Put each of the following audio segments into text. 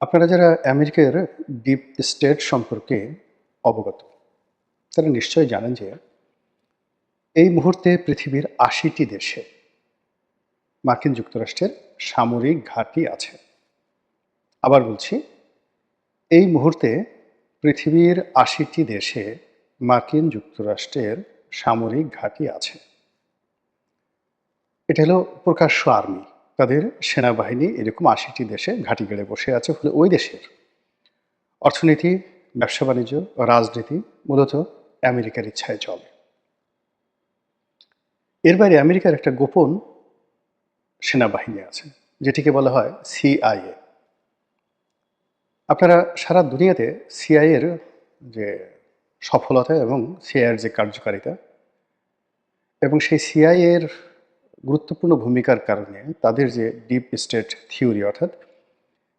আপনারা যারা আমেরিকার ডিপ স্টেট সম্পর্কে অবগত, তারা নিশ্চয়ই জানেন যে এই মুহূর্তে পৃথিবীর ৮০টি দেশে মার্কিন যুক্তরাষ্ট্রের সামরিক ঘাঁটি আছে। আবার বলছি, এই মুহূর্তে পৃথিবীর ৮০টি দেশে মার্কিন যুক্তরাষ্ট্রের সামরিক ঘাঁটি আছে। এটা হলো প্রকাশ্য আর্মি, তাদের সেনাবাহিনী এরকম ৮০টি দেশে ঘাঁটি গেড়ে বসে আছে। ফলে ওই দেশের অর্থনীতি, ব্যবসা বাণিজ্য, রাজনীতি মূলত আমেরিকার ইচ্ছায় চলে। এর বাইরে আমেরিকার একটা গোপন সেনাবাহিনী আছে, যেটিকে বলা হয় সিআইএ। আপনারা সারা দুনিয়াতে সিআইএর যে সফলতা এবং সিআইএর যে কার্যকারিতা এবং সেই সিআইএর গুরুত্বপূর্ণ ভূমিকার কারণে তাদের যে ডিপ স্টেট থিওরি, অর্থাৎ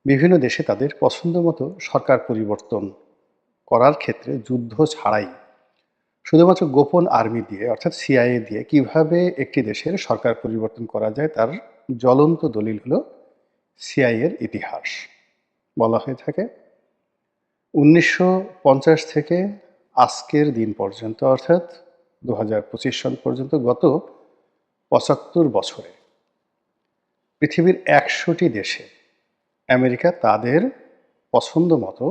বিভিন্ন দেশে তাদের পছন্দ মতো সরকার পরিবর্তন করার ক্ষেত্রে যুদ্ধ ছাড়াই শুধুমাত্র গোপন আর্মি দিয়ে, অর্থাৎ সিআইএ দিয়ে কিভাবে একটি দেশের সরকার পরিবর্তন করা যায় তার জ্বলন্ত দলিল হলো সিআইএর ইতিহাস। বলা হয়ে থাকে ১৯৫০ থেকে আজকের দিন পর্যন্ত, অর্থাৎ ২০২৫ সাল পর্যন্ত গত ৭৫ বছরে পৃথিবীর ১০০টি দেশে আমেরিকা তাদের পছন্দ মতো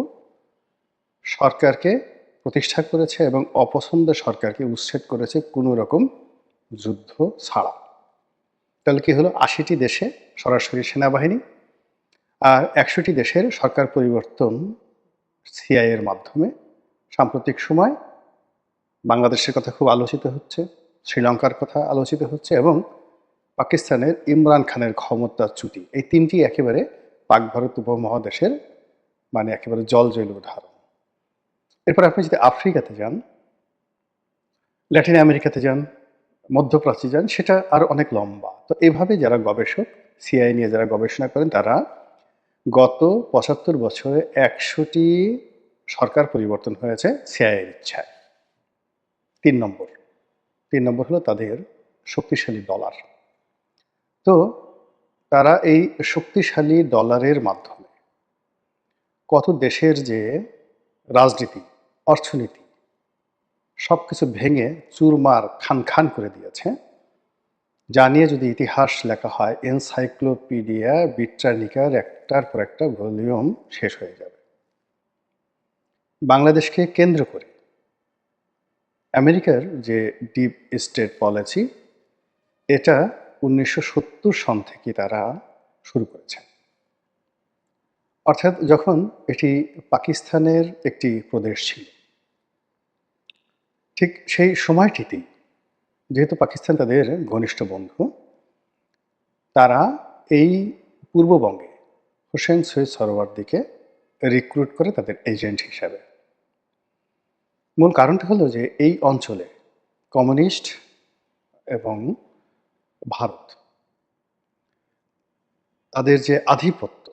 সরকারকে প্রতিষ্ঠা করেছে এবং অপছন্দের সরকারকে উচ্ছেদ করেছে কোনো রকম যুদ্ধ ছাড়া। তাহলে কি হলো? ৮০টি দেশে সরাসরি সেনাবাহিনী আর ১০০টি দেশের সরকার পরিবর্তন সিআইএর মাধ্যমে। সাম্প্রতিক সময় বাংলাদেশের কথা খুব আলোচিত হচ্ছে, শ্রীলঙ্কার কথা আলোচিত হচ্ছে এবং পাকিস্তানের ইমরান খানের ক্ষমতাচ্যুতি। এই তিনটি একেবারে পাক ভারত উপমহাদেশের একেবারে জলজৈল উদাহরণ। এরপর আপনি যদি আফ্রিকাতে যান, ল্যাটিন আমেরিকাতে যান, মধ্যপ্রাচ্যে যান, সেটা আরও অনেক লম্বা। তো এভাবে যারা গবেষক, সিআইএ নিয়ে যারা গবেষণা করেন, তারা গত ৭৫ বছরে ১০০টি সরকার পরিবর্তন হয়েছে সিআইএর ইচ্ছায়। ৩ নম্বর হলো তাদের শক্তিশালী ডলার। তো তারা এই শক্তিশালী ডলারের মাধ্যমে কত দেশের যে রাজনীতি, অর্থনীতি সব কিছু ভেঙে চুরমার খান করে দিয়েছে, যা নিয়ে যদি ইতিহাস লেখা হয়, এনসাইক্লোপিডিয়া ব্রিটানিকার একটার পর একটা ভলিউম শেষ হয়ে যাবে। বাংলাদেশকে কেন্দ্র করে আমেরিকার যে ডিপ স্টেট পলিসি, এটা ১৯৭০ সন থেকে তারা শুরু করেছে। অর্থাৎ যখন এটি পাকিস্তানের একটি প্রদেশ ছিল, ঠিক সেই সময়টিতেই, যেহেতু পাকিস্তান তাদের ঘনিষ্ঠ বন্ধু, তারা এই পূর্ববঙ্গে হোসেন সৈয়দ সরওয়ার্দিকে রিক্রুট করে তাদের এজেন্ট হিসাবে। মূল কারণটা হলো যে এই অঞ্চলে কমিউনিস্ট এবং ভারত তাদের যে আধিপত্য,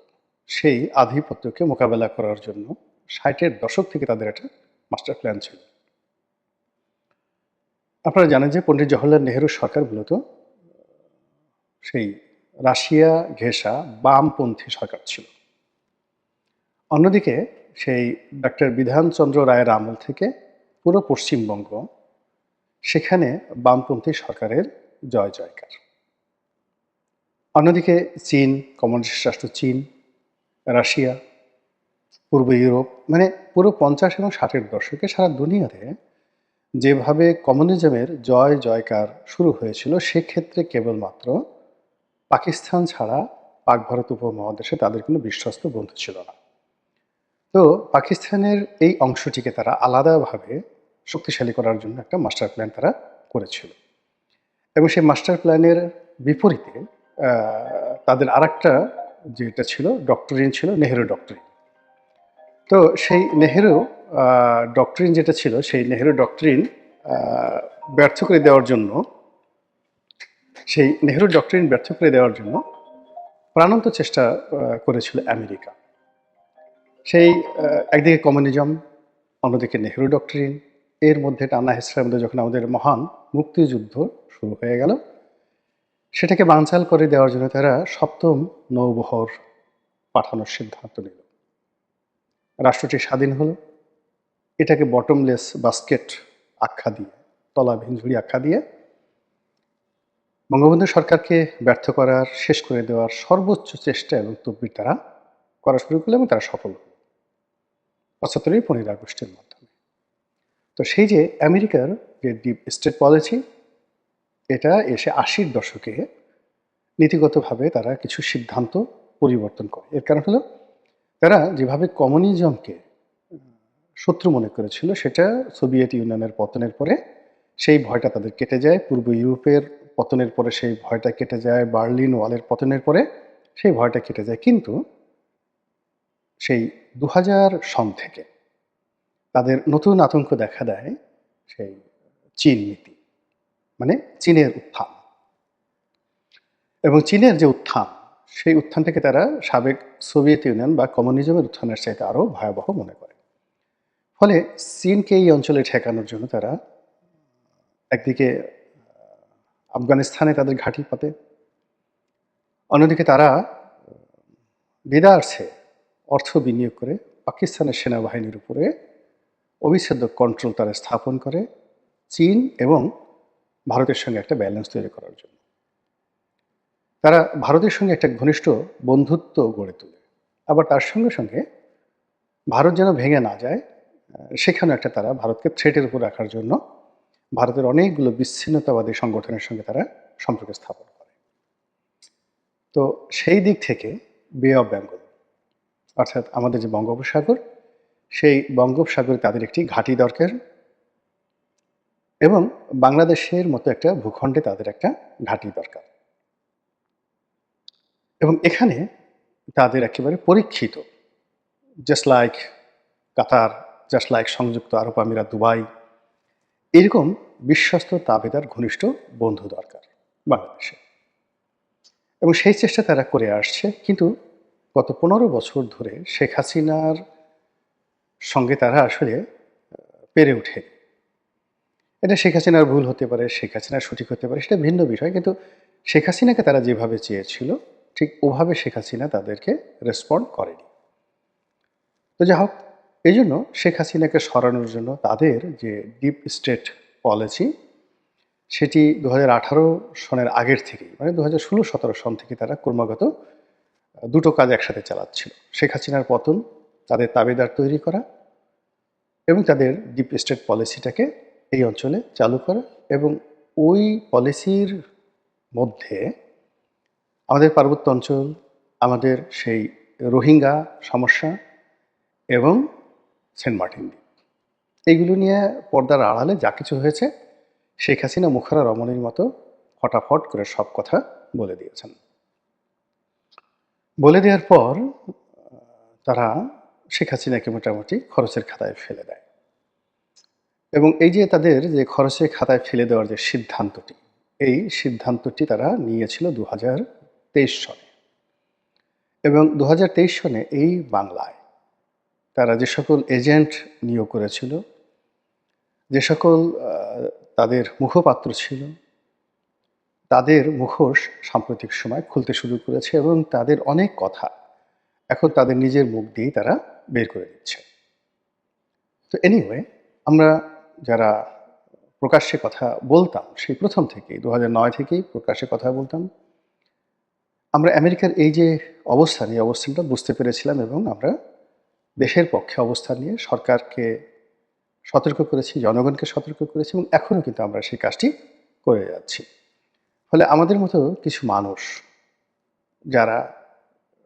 সেই আধিপত্যকে মোকাবেলা করার জন্য ৬০-এর দশক থেকে তাদের একটা মাস্টার প্ল্যান ছিল। আপনারা জানেন যে পণ্ডিত জওহরলাল নেহরুর সরকার মূলত সেই রাশিয়া ঘেঁষা বামপন্থী সরকার ছিল। অন্যদিকে সেই ডক্টর বিধানচন্দ্র রায়ের আমল থেকে পুরো পশ্চিমবঙ্গ, সেখানে বামপন্থী সরকারের জয় জয়কার। অন্যদিকে চীন, কমিউনিস্ট রাষ্ট্র চীন, রাশিয়া, পূর্ব ইউরোপ, পুরো ৫০ এবং ৬০-এর দশকে সারা দুনিয়াতে যেভাবে কমিউনিজমের জয় জয়কার শুরু হয়েছিল, সেক্ষেত্রে কেবলমাত্র পাকিস্তান ছাড়া পাক ভারত উপমহাদেশে তাদের কোনো বিশ্বস্ত বন্ধু ছিল না। তো পাকিস্তানের এই অংশটিকে তারা আলাদাভাবে শক্তিশালী করার জন্য একটা মাস্টার প্ল্যান তারা করেছিল এবং সেই মাস্টার প্ল্যানের বিপরীতে তাদের আরেকটা যেটা ছিল ডক্টরিন ছিল, নেহেরু ডক্টরিন। তো সেই নেহেরু ডক্টরিন যেটা ছিল, সেই নেহেরু ডক্টরিন ব্যর্থ করে দেওয়ার জন্য, সেই নেহেরু ডক্টরিন ব্যর্থ করে দেওয়ার জন্য প্রাণান্ত চেষ্টা করেছিল আমেরিকা। সেই একদিকে কমিউনিজম, অন্যদিকে নেহেরু ডক্টরিন, এর মধ্যে টানা হেঁচড়ার মধ্যে যখন আমাদের মহান মুক্তিযুদ্ধ শুরু হয়ে গেল, সেটাকে বানচাল করে দেওয়ার জন্য তারা ৭ম নৌবহর পাঠানোর সিদ্ধান্ত নিল। রাষ্ট্রটি স্বাধীন হলো, এটাকে বটমলেস বাস্কেট আখ্যা দিয়ে, তলাবিহীন ঝুড়ি আখ্যা দিয়ে বঙ্গবন্ধু সরকারকে ব্যর্থ করার, শেষ করে দেওয়ার সর্বোচ্চ চেষ্টা এবং তদবির তারা করা শুরু করলো এবং তারা সফল হলো ৭৫ 15 আগস্টের মাধ্যমে। তো সেই যে আমেরিকার যে ডিপ স্টেট পলিসি, এটা এসে ৮০-র দশকে নীতিগতভাবে তারা কিছু সিদ্ধান্ত পরিবর্তন করে। এর কারণ হলো তারা যেভাবে কমিউনিজমকে শত্রু মনে করেছিল, সেটা সোভিয়েত ইউনিয়নের পতনের পরে সেই ভয়টা তাদের কেটে যায়। পূর্ব ইউরোপের পতনের পরে সেই ভয়টা কেটে যায়, বার্লিন ওয়ালের পতনের পরে সেই ভয়টা কেটে যায়। কিন্তু সেই ২০০০ সন থেকে তাদের নতুন আতঙ্ক দেখা দেয় সেই চীন নীতি, মানে চীনের উত্থান। এবং চীনের যে উত্থান, সেই উত্থানটাকে তারা সাবেক সোভিয়েত ইউনিয়ন বা কমিউনিজমের উত্থানের চাইতে আরও ভয়াবহ মনে করে। ফলে চীনকে এই অঞ্চলে ঠেকানোর জন্য তারা একদিকে আফগানিস্তানে তাদের ঘাঁটি পাতে, অন্যদিকে তারা দেদারসে অর্থ বিনিয়োগ করে পাকিস্তানের সেনাবাহিনীর উপরে অবিচ্ছেদ্য কন্ট্রোল তারা স্থাপন করে চীন এবং ভারতের সঙ্গে একটা ব্যালেন্স তৈরি করার জন্য। তারা ভারতের সঙ্গে একটা ঘনিষ্ঠ বন্ধুত্ব গড়ে তোলে, আবার তার সঙ্গে সঙ্গে ভারত যেন ভেঙে না যায় সেখানে একটা তারা ভারতকে থ্রেটের উপর রাখার জন্য ভারতের অনেকগুলো বিচ্ছিন্নতাবাদী সংগঠনের সঙ্গে তারা সম্পর্ক স্থাপন করে। তো সেই দিক থেকে বে অফ বেঙ্গল, অর্থাৎ আমাদের যে বঙ্গোপসাগর, সেই বঙ্গোপসাগরে তাদের একটি ঘাঁটি দরকার এবং বাংলাদেশের মতো একটা ভূখণ্ডে তাদের একটা ঘাঁটি দরকার। এবং এখানে তাদের একেবারে পরীক্ষিত, জাস্ট লাইক কাতার, জাস্ট লাইক সংযুক্ত আরব আমিরাত, দুবাই, এরকম বিশ্বস্ত তাবেদার ঘনিষ্ঠ বন্ধু দরকার বাংলাদেশে। এবং সেই চেষ্টা তারা করে আসছে, কিন্তু গত 15 বছর ধরে শেখ হাসিনার সঙ্গে তারা আসলে পেরে ওঠে। এটা শেখ হাসিনার ভুল হতে পারে, শেখ হাসিনার সঠিক হতে পারে, সেটা ভিন্ন বিষয়। কিন্তু শেখ হাসিনাকে তারা যেভাবে চেয়েছিল ঠিক ওভাবে শেখ হাসিনা তাদেরকে রেসপন্ড করেনি। তো যাই হোক, এই জন্য শেখ হাসিনাকে সরানোর জন্য তাদের যে ডিপ স্টেট পলিসি, সেটি 2018 সনের আগের থেকেই, মানে 2016-17 সন থেকে তারা ক্রমাগত দুটো কাজ একসাথে চালাচ্ছিল। শেখ হাসিনার পতন, তাদের তাবেদার তৈরি করা এবং তাদের ডিপ স্টেট পলিসিটাকে এই অঞ্চলে চালু করা। এবং ওই পলিসির মধ্যে আমাদের পার্বত্য অঞ্চল, আমাদের সেই রোহিঙ্গা সমস্যা এবং সেন্ট মার্টিন দ্বীপ, এইগুলো নিয়ে পর্দার আড়ালে যা কিছু হয়েছে শেখ হাসিনা মুখারা রমণীর মতো ফটাফট করে সব কথা বলে দিয়েছেন। বলে দেওয়ার পর তারা শেখ হাসিনাকে মোটামুটি খরচের খাতায় ফেলে দেয়। এবং এই যে তাদের যে খরচের খাতায় ফেলে দেওয়ার যে সিদ্ধান্তটি, এই সিদ্ধান্তটি তারা নিয়েছিল 2023 সনে। এবং 2023 সনে এই বাংলায় তারা যে সকল এজেন্ট নিয়োগ করেছিল, যে সকল তাদের মুখপাত্র ছিল, তাদের মুখোশ সাম্প্রতিক সময় খুলতে শুরু করেছে এবং তাদের অনেক কথা এখন তাদের নিজের মুখ দিয়েই তারা বের করে দিচ্ছে। তো এনিওয়ে, আমরা যারা প্রকাশ্যে কথা বলতাম সেই প্রথম থেকেই, 2009 থেকেই প্রকাশ্যে কথা বলতাম, আমরা আমেরিকার এই যে অবস্থান, এই অবস্থানটা বুঝতে পেরেছিলাম এবং আমরা দেশের পক্ষে অবস্থান নিয়ে সরকারকে সতর্ক করেছি, জনগণকে সতর্ক করেছি এবং এখনও কিন্তু আমরা সেই কাজটি করে যাচ্ছি। ফলে আমাদের মতো কিছু মানুষ যারা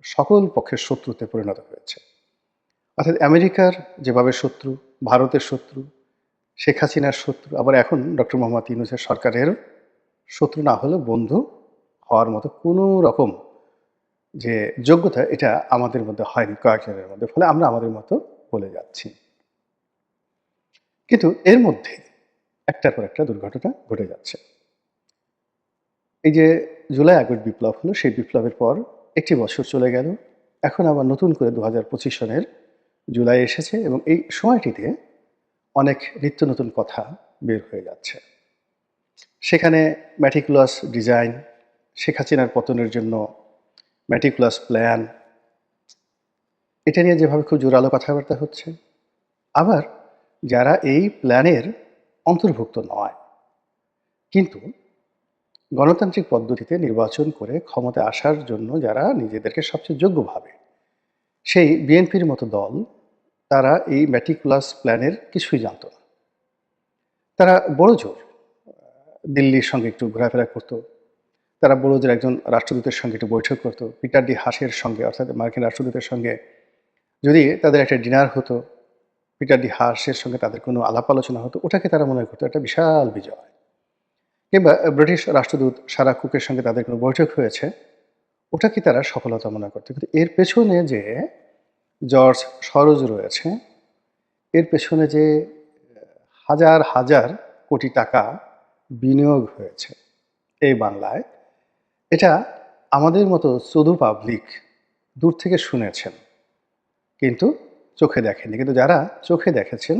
সকল পক্ষের শত্রুতে পরিণত হয়েছে, অর্থাৎ আমেরিকার যেভাবে শত্রু, ভারতের শত্রু, শেখ হাসিনার শত্রু, আবার এখন ডক্টর মোহাম্মদ ইউনূসের সরকারের শত্রু না হলেও বন্ধু হওয়ার মতো কোনো রকম যে যোগ্যতা, এটা আমাদের মধ্যে হয়নি কয়েকজনের মধ্যে। ফলে আমরা আমাদের মতো বলে যাচ্ছি। কিন্তু এর মধ্যে একটার পর একটা দুর্ঘটনা ঘটে যাচ্ছে। এই যে জুলাই আগস্ট বিপ্লব হলো, সেই বিপ্লবের পর একটি বছর চলে গেল, এখন আবার নতুন করে 2025 সনের জুলাই এসেছে এবং এই সময়টিতে অনেক নিত্য নতুন কথা বের হয়ে যাচ্ছে। সেখানে ম্যাটিকুলাস ডিজাইন, শেখ হাসিনার পতনের জন্য ম্যাটিকুলাস প্ল্যান, এটা নিয়ে যেভাবে খুব জোরালো কথাবার্তা হচ্ছে, আবার যারা এই প্ল্যানের অন্তর্ভুক্ত নয় কিন্তু গণতান্ত্রিক পদ্ধতিতে নির্বাচন করে ক্ষমতায় আসার জন্য যারা নিজেদেরকে সবচেয়ে যোগ্য ভাবে, সেই বিএনপির মতো দল, তারা এই ম্যাটিকুলাস প্ল্যানের কিছুই জানত না। তারা বড় জোর দিল্লির সঙ্গে একটু ঘোরাফেরা করতো, তারা বড় জোর একজন রাষ্ট্রদূতের সঙ্গে একটু বৈঠক করতো, পিটার ডি হাসের সঙ্গে অর্থাৎ মার্কিন রাষ্ট্রদূতের সঙ্গে যদি তাদের একটা ডিনার হতো, পিটার ডি হাসের সঙ্গে তাদের কোনো আলাপ আলোচনা হতো, ওটাকে তারা মনে করতো একটা বিশাল বিজয়। কিংবা ব্রিটিশ রাষ্ট্রদূত সারা কুকের সঙ্গে তাদের কোনো বৈঠক হয়েছে, ওটাকে তারা সফলতা মনে করতো। কিন্তু এর পেছনে যে জর্জ সরোজ রয়েছে, এর পেছনে যে হাজার হাজার কোটি টাকা বিনিয়োগ হয়েছে এই বাংলায়, এটা আমাদের মতো চুদু পাবলিক দূর থেকে শুনেছেন কিন্তু চোখে দেখেননি। কিন্তু যারা চোখে দেখেছেন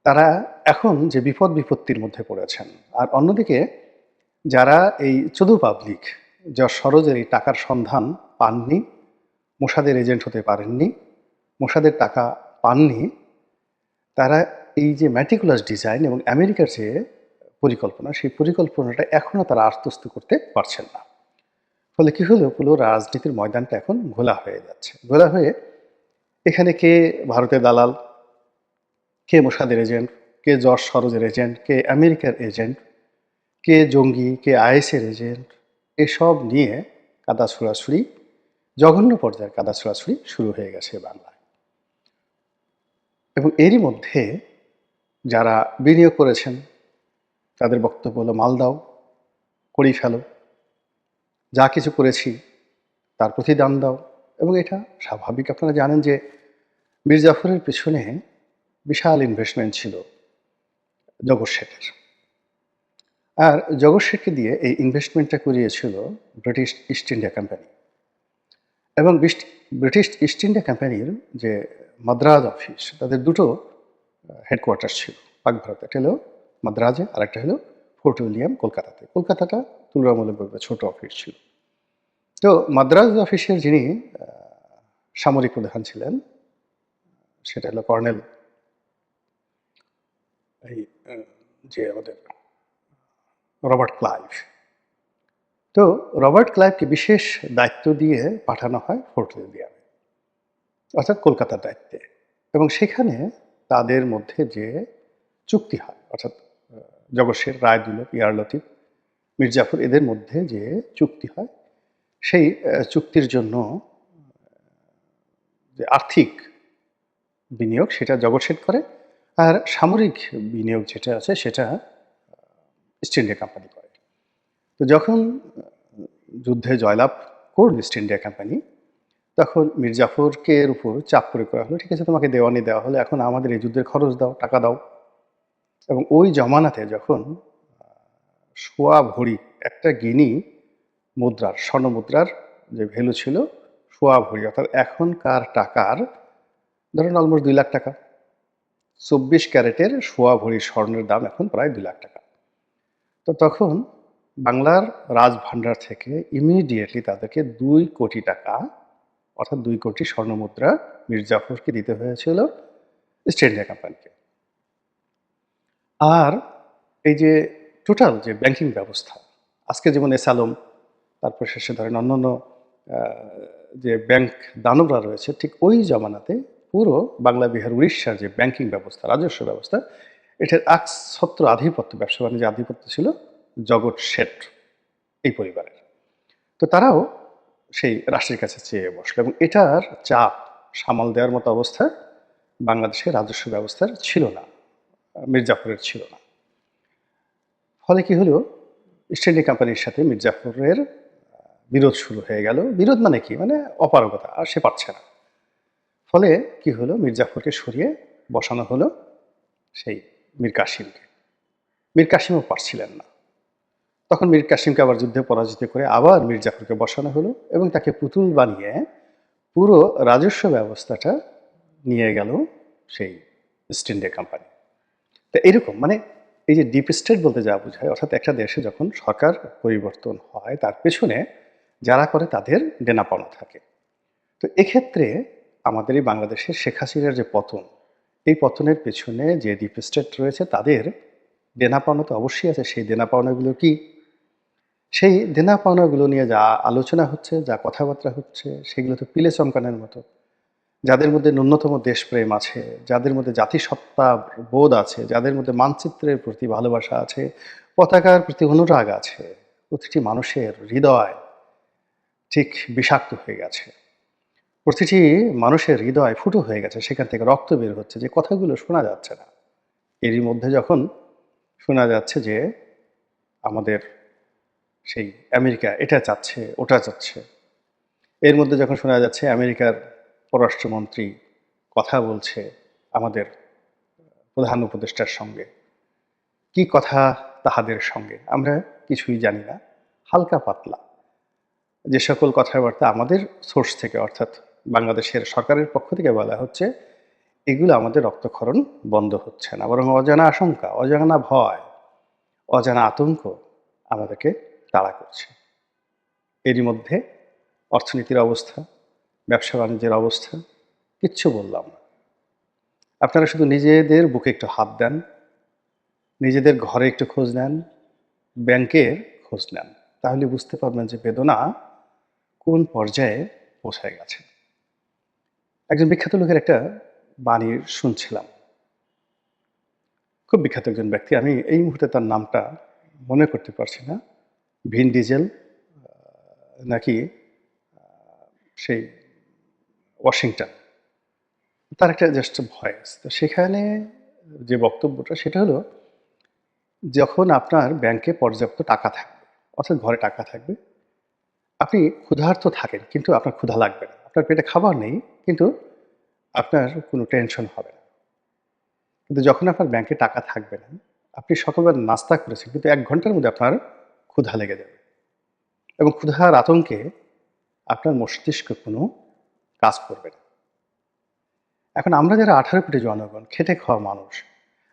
তারা এখন যে বিপদ বিপত্তির মধ্যে পড়েছেন। আর অন্যদিকে যারা এই চুদু পাবলিক, যা সরোজের এই টাকার সন্ধান পাননি, মোসাদের এজেন্ট হতে পারেননি, মোসাদের টাকা পাননি, তারা এই যে ম্যাটিকুলাস ডিজাইন এবং আমেরিকার যে পরিকল্পনা, সেই পরিকল্পনাটা এখনও তারা আত্মস্থ করতে পারছেন না। ফলে কি হলো, পুরো রাজনীতির ময়দানটা এখন ঘোলা হয়ে যাচ্ছে। ঘোলা হয়ে এখানে কে ভারতের দালাল, কে মোসাদের এজেন্ট, কে জর্জ সরোজের এজেন্ট, কে আমেরিকার এজেন্ট, কে জঙ্গি, কে আইএসের এজেন্ট, এসব নিয়ে কাদা ছোড়াছুড়ি, জঘন্য পর্যায়ের কাদা ছোড়াছুড়ি শুরু হয়ে গেছে বাংলায়। এবং এরই মধ্যে যারা বিনিয়োগ করেছেন তাদের বক্তব্য হলো, মাল দাও, করেই ফেলো, যা কিছু করেছি তার প্রতিদান দাও। এবং এটা স্বাভাবিক। আপনারা জানেন যে মীর জাফরের পেছনে বিশাল ইনভেস্টমেন্ট ছিল জগৎ শেঠের। আর জগৎ শেঠকে দিয়ে এই ইনভেস্টমেন্টটা করিয়েছিল ব্রিটিশ ইস্ট ইন্ডিয়া কোম্পানি। এবং ব্রিটিশ ইস্ট ইন্ডিয়া কোম্পানির যে মাদ্রাজ অফিস, তাদের দুটো হেডকোয়ার্টার ছিল পাক ভারতে। একটা হলো মাদ্রাজে, আর একটা হলো ফোর্ট উইলিয়াম কলকাতাতে। কলকাতাটা তুলনামূলকভাবে ছোট অফিস ছিল। তো মাদ্রাজ অফিসের যিনি সামরিক প্রধান ছিলেন, সেটা হলো কর্নেল এই যে আমাদের রবার্ট ক্লাইভ। তো রবার্ট ক্লাইভকে বিশেষ দায়িত্ব দিয়ে পাঠানো হয় ফোর্ট উইলিয়ামে, অর্থাৎ কলকাতার দায়িত্বে। এবং সেখানে তাদের মধ্যে যে চুক্তি হয়, অর্থাৎ জগৎ শেঠ, রায়দুল্লভ, ইয়ার লতিফ, মীর জাফর, এদের মধ্যে যে চুক্তি হয়, সেই চুক্তির জন্য যে আর্থিক বিনিয়োগ সেটা জগৎ শেঠ করে, আর সামরিক বিনিয়োগ যেটা আছে সেটা ইস্ট ইন্ডিয়া কোম্পানি করে। তো যখন যুদ্ধে জয়লাভ করল ইস্ট ইন্ডিয়া কোম্পানি, তখন মীর জাফরকে এর উপর চাপ প্রয়োগ করা হলো, ঠিক আছে তোমাকে দেওয়ানি দেওয়া হলো, এখন আমাদের এই যুদ্ধের খরচ দাও, টাকা দাও। এবং ওই জমানাতে যখন সোয়া ভরি, একটা গিনি মুদ্রার, স্বর্ণ মুদ্রার যে ভ্যালু ছিল সোয়া ভরি, অর্থাৎ এখনকার টাকার ধরুন অলমোস্ট 2 লাখ টাকা। 24 ক্যারেটের সোয়া ভরি স্বর্ণের দাম এখন প্রায় 2 লাখ টাকা। তো তখন বাংলার রাজভাণ্ডার থেকে ইমিডিয়েটলি তাদেরকে 2 কোটি টাকা, অর্থাৎ 2 কোটি স্বর্ণ মুদ্রা মীর জাফরকে দিতে হয়েছিল ইস্ট ইন্ডিয়া কোম্পানিকে। আর এই যে টোটাল যে ব্যাংকিং ব্যবস্থা, আজকে যেমন এসালম, তারপর শেষে ধরেন অন্যান্য যে ব্যাংক দানবরা রয়েছে, ঠিক ওই জমানাতে পুরো বাংলা, বিহার, উড়িষ্যার যে ব্যাংকিং ব্যবস্থা, রাজস্ব ব্যবস্থা, এটার একছত্র আধিপত্য, ব্যবসা বাণিজ্যের আধিপত্য ছিল জগৎ শেঠ এই পরিবারের। তো তারাও সেই রাষ্ট্রের কাছে চেয়ে বসলো, এবং এটার চাপ সামাল দেওয়ার মতো অবস্থা বাংলাদেশের রাজস্ব ব্যবস্থার ছিল না, মীর জাফরের ছিল না। ফলে কি হলো, ইস্ট ইন্ডিয়া কোম্পানির সাথে মীর জাফরের বিরোধ শুরু হয়ে গেল। বিরোধ মানে কি, মানে অপারগতা, আর সে পারছে না। ফলে কি হলো, মীর জাফরকে সরিয়ে বসানো হলো সেই মীর কাসিমকে। মীর কাসিমও পারছিলেন না। তখন মীর কাসিমকে আবার যুদ্ধে পরাজিত করে আবার মীর জাফরকে বসানো হলো, এবং তাকে পুতুল বানিয়ে পুরো রাজস্ব ব্যবস্থাটা নিয়ে গেল সেই ইস্ট ইন্ডিয়া কোম্পানি। তো এরকম মানে এই যে ডিপ স্টেট বলতে যা বোঝায়, অর্থাৎ একটা দেশে যখন সরকার পরিবর্তন হয়, তার পেছনে যারা করে তাদের দেনা পাওনা থাকে। তো এক্ষেত্রে আমাদের এই বাংলাদেশের শেখ হাসিনার যে পতন, এই পতনের পেছনে যে ডিপ স্টেট রয়েছে তাদের দেনা পাওনা তো অবশ্যই আছে। সেই দেনা পাওনাগুলো কি? সেই দেনা পাওনাগুলো নিয়ে যা আলোচনা হচ্ছে, যা কথাবার্তা হচ্ছে, সেগুলো তো পিলে চমকানোর মতো। যাদের মধ্যে ন্যূনতম দেশপ্রেম আছে, যাদের মধ্যে জাতিসত্তা বোধ আছে, যাদের মধ্যে মানচিত্রের প্রতি ভালোবাসা আছে, পতাকার প্রতি অনুরাগ আছে, প্রতিটি মানুষের হৃদয় ঠিক বিষাক্ত হয়ে গেছে। প্রতিটি মানুষের হৃদয় ফুটো হয়ে গেছে, সেখান থেকে রক্ত বের হচ্ছে, যে কথাগুলো শোনা যাচ্ছে না। এরই মধ্যে যখন শোনা যাচ্ছে যে আমাদের সেই আমেরিকা এটা চাচ্ছে, ওটা চাচ্ছে, এর মধ্যে যখন শোনা যাচ্ছে আমেরিকার পররাষ্ট্রমন্ত্রী কথা বলছে আমাদের প্রধান উপদেষ্টার সঙ্গে, কি কথা তাহাদের সঙ্গে আমরা কিছুই জানি না, হালকা পাতলা যে সকল কথাবার্তা আমাদের সোর্স থেকে অর্থাৎ বাংলাদেশের সরকারের পক্ষ থেকে বলা হচ্ছে, এগুলো আমাদের রক্তক্ষরণ বন্ধ হচ্ছে না, বরং অজানা আশঙ্কা, অজানা ভয়, অজানা আতঙ্ক আমাদেরকে তাড়া করছে। এরই মধ্যে অর্থনীতির অবস্থা, ব্যবসা বাণিজ্যের অবস্থা কিচ্ছু বললাম না। আপনারা শুধু নিজেদের বুকে একটু হাত দেন, নিজেদের ঘরে একটু খোঁজ নেন, ব্যাংকের খোঁজ নেন, তাহলে বুঝতে পারবেন যে বেদনা কোন পর্যায়ে পৌঁছায় গেছে। একজন বিখ্যাত লোকের একটা বাণী শুনছিলাম, খুব বিখ্যাত একজন ব্যক্তি, আমি এই মুহূর্তে তার নামটা মনে করতে পারছি না। ভিন ডিজেল নাকি সেই ওয়াশিংটন, তার একটা জাস্ট ভয়েস। তো সেখানে যে বক্তব্যটা সেটা হলো, যখন আপনার ব্যাংকে পর্যাপ্ত টাকা থাকবে, অর্থাৎ ঘরে টাকা থাকবে, আপনি ক্ষুধার্ত থাকেন কিন্তু আপনার ক্ষুধা লাগবে না, আপনার পেটে খাবার নেই কিন্তু আপনার কোনো টেনশন হবে না। কিন্তু যখন আপনার ব্যাংকে টাকা থাকবে না, আপনি সকালবেলা নাস্তা করেছেন কিন্তু ১ ঘন্টার মধ্যে আপনার ক্ষুধা লেগে যাবে, এবং ক্ষুধার আতঙ্কে আপনার মস্তিষ্ক কোনো কাজ করবে না। এখন আমরা যারা ১৮ কোটি জনগণ, খেটে খাওয়া মানুষ,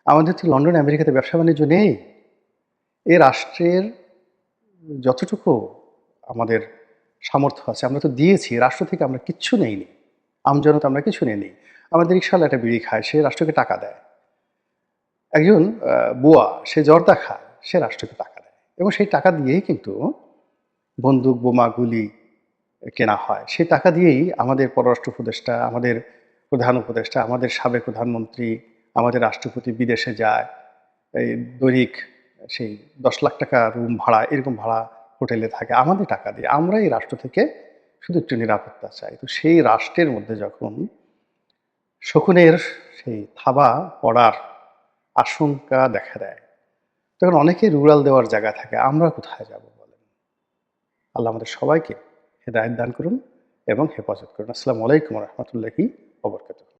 আমাদের তো লন্ডন আমেরিকাতে ব্যবসা বাণিজ্য নেই। এ রাষ্ট্রের যতটুকু আমাদের সামর্থ্য আছে আমরা তো দিয়েছি, রাষ্ট্র থেকে আমরা কিচ্ছু নেইনি, আমজনতা আমরা কিছু নেইনি। আমাদের রিকশাওয়ালা একটা বিড়ি খায়, সে রাষ্ট্রকে টাকা দেয়। একজন বুয়া সে জর্দা খায়, সে রাষ্ট্রকে টাকা দেয়, এবং সেই টাকা দিয়েই কিন্তু বন্দুক, বোমা, গুলি কেনা হয়। সেই টাকা দিয়েই আমাদের পররাষ্ট্র উপদেষ্টা, আমাদের প্রধান উপদেষ্টা, আমাদের সাবেক প্রধানমন্ত্রী, আমাদের রাষ্ট্রপতি বিদেশে যায়। এই দৈনিক সেই ১০ লাখ টাকা রুম ভাড়া, এরকম ভাড়া হোটেলে থাকে আমাদের টাকা দিয়ে। আমরা এই রাষ্ট্র থেকে শুধু একটু নিরাপত্তা চাই। তো সেই রাষ্ট্রের মধ্যে যখন শকুনের সেই থাবা পড়ার আশঙ্কা দেখা দেয়, তখন অনেকেই রুরাল দেওয়ার জায়গা থাকে। আমরা কোথায় যাব বলেন? আল্লাহ আমাদের সবাইকে হেদায়েত দান করুন এবং হেফাজত করুন। আসসালামু আলাইকুম ওয়া রাহমাতুল্লাহি ওয়া বারাকাতুহু।